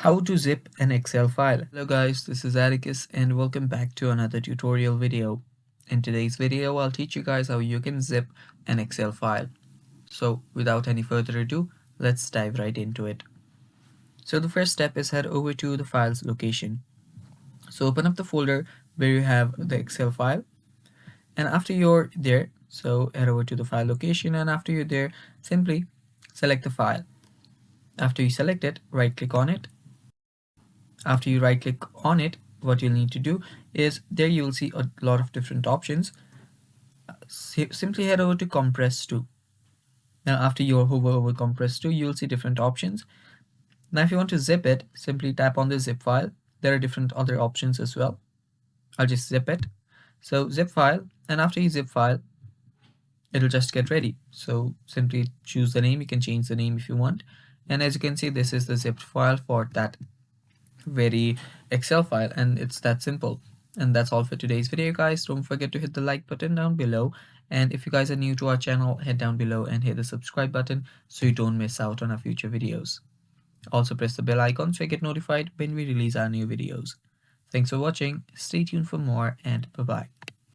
How to zip an Excel file. Hello guys, this is Atticus and welcome back to another tutorial video. In today's video, I'll teach you guys how you can zip an Excel file. So without any further ado, let's dive right into it. So the first step is head over to the file's location. So open up the folder where you have the Excel file, and after you're there, so head over to the file location, and after you're there, simply select the file. After you select it, right click on it. After you right click on it, what you'll need to do is there you'll see a lot of different options. Simply head over to compress to. Now after you hover over compress to, you'll see different options. Now if you want to zip it, simply tap on the zip file. There are different other options as well. I'll just zip it. So zip file, and after you zip file, it'll just get ready. So simply choose the name. You can change the name if you want. And as you can see, this is the zipped file for that very Excel file, and it's that simple. And that's all for today's video, guys. Don't forget to hit the like button down below, and if you guys are new to our channel, head down below and hit the subscribe button so you don't miss out on our future videos. Also press the bell icon so you get notified when we release our new videos. Thanks for watching, stay tuned for more, and bye bye.